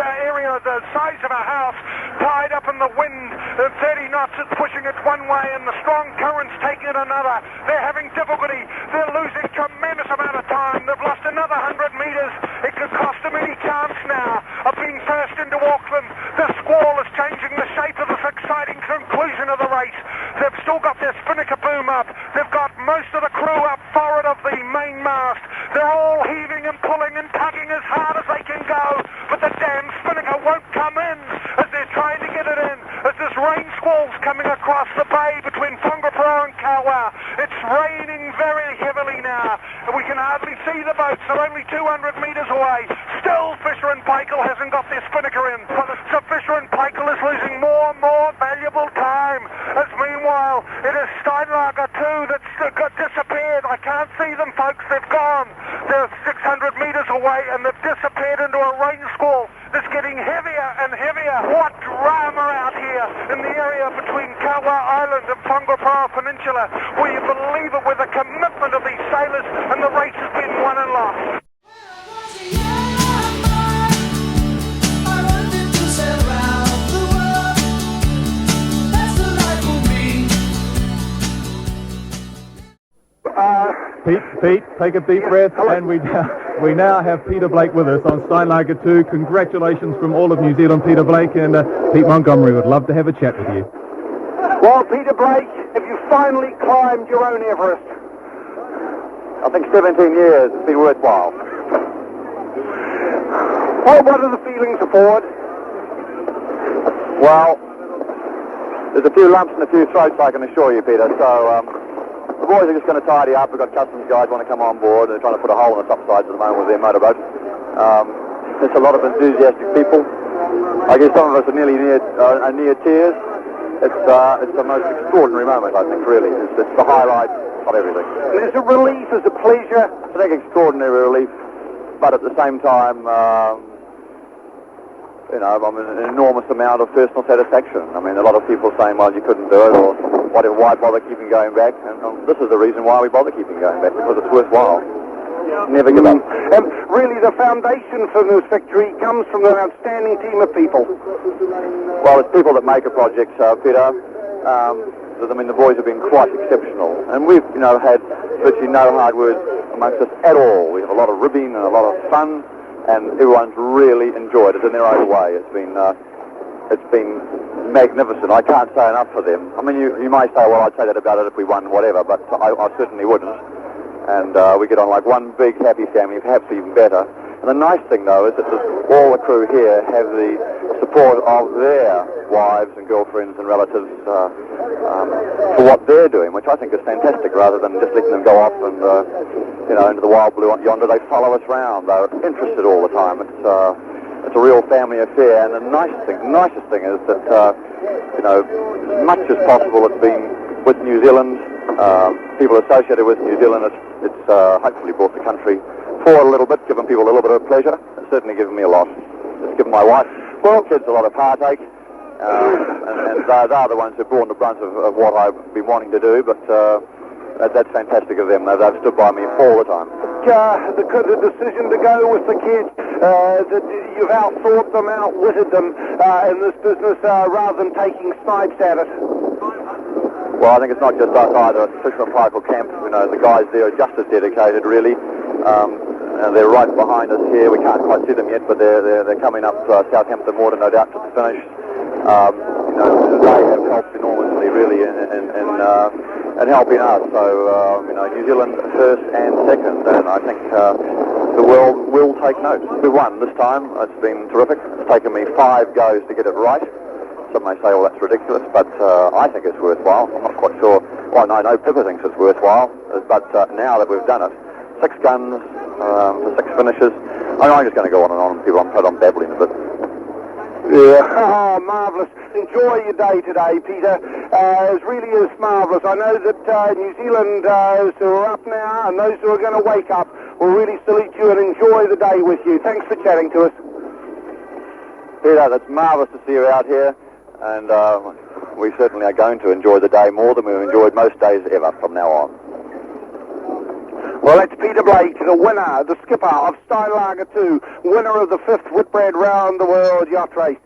area the size of a house, tied up in the wind. 30 knots, it's pushing it one way, and the strong current's taking it another. They're having difficulty. They're losing tremendous amount of time. They've lost another 100 metres. It could cost them any chance now of being first into Auckland. The squall is changing the shape of this exciting conclusion of the race. They've still got their spinnaker boom up. They've got most of the crew up forward of the main mast. They're all heaving and pulling and tugging as hard as they can go, but the damn spinnaker won't come in as they're trying to get it in. As this rain squall's coming across the bay between Whangaparo and Kawa. It's raining very heavily now, and we can hardly see the boats. They're only 200 metres away. Still, Fisher and Paykel hasn't got their spinnaker in. So Fisher and Paykel is losing more and more valuable time. As meanwhile, it is Steinlager too that's got disappeared. I can't see them, folks. They've gone. They're 600 metres away, and they've disappeared into a rain squall that's getting heavier and heavier. What drama out here in the area between Kawa Island and Whangaparo Peninsula. Will you believe it, with the commitment of these sailors, and the race has been won and lost. Pete, take a deep breath, and we now have Peter Blake with us on Steinlager 2. Congratulations from all of New Zealand, Peter Blake, and Pete Montgomery would love to have a chat with you. Well, Peter Blake, have you finally climbed your own Everest? I think 17 years, it's been worthwhile. Well, what are the feelings aboard? Well, there's a few lumps and a few throats, I can assure you, Peter, so the boys are just going to tidy up. We've got customs guys want to come on board. They're trying to put a hole in the top sides at the moment with their motorboat. There's a lot of enthusiastic people. I guess some of us are nearly near tears. It's the most extraordinary moment, I think, really. It's the highlight of everything. Is it relief? Is it pleasure? I think extraordinary relief, but at the same time, an enormous amount of personal satisfaction. I mean, a lot of people saying, well, you couldn't do it, or whatever, why bother keeping going back? And this is the reason why we bother keeping going back, because it's worthwhile. Never give up. And really, the foundation for this victory comes from an outstanding team of people. Well, it's people that make a project, Peter. I mean, the boys have been quite exceptional, and we've, had virtually no hard words amongst us at all. We have a lot of ribbing and a lot of fun, and everyone's really enjoyed it in their own way. It's been magnificent. I can't say enough for them. I mean, you may say, well, I'd say that about it if we won whatever, but I certainly wouldn't. And we get on like one big happy family, perhaps even better. And the nice thing, though, is that all the crew here have the support of their wives and girlfriends and relatives for what they're doing, which I think is fantastic, rather than just letting them go off and, into the wild blue yonder. They follow us round. They're interested all the time. It's a real family affair, and the nicest thing is that, as much as possible it's been with New Zealand, people associated with New Zealand. It's hopefully brought the country forward a little bit, given people a little bit of pleasure. It's certainly given me a lot. It's given my wife, kids a lot of heartache, and they're the ones who've borne the brunt of what I've been wanting to do, but that's fantastic of them. They've stood by me all the time. The decision to go with the kids, that you've outthought them, outwitted them in this business, rather than taking snipes at it. Well, I think it's not just us either. At Fisher and Paykel camp, the guys there are just as dedicated, really. And they're right behind us here. We can't quite see them yet, but they're coming up Southampton water, no doubt, to the finish. They have helped enormously, really, in helping us. So, New Zealand first and second, and I think the world will take note. We won this time. It's been terrific. It's taken me 5 goes to get it right. Some may say, well, that's ridiculous, but I think it's worthwhile. I'm not quite sure. Well, no, Pippa thinks it's worthwhile, but now that we've done it, 6 guns for 6 finishes. I'm just going to go on and on, people. I'm babbling a bit. Yeah. Oh, marvellous. Enjoy your day today, Peter. It really is marvellous. I know that New Zealanders who are up now and those who are going to wake up will really salute you and enjoy the day with you. Thanks for chatting to us. Peter, that's marvellous to see you out here, and we certainly are going to enjoy the day more than we've enjoyed most days ever from now on. Well, that's Peter Blake, the winner, the skipper of Steinlager 2, winner of the 5th Whitbread Round the World Yacht Race.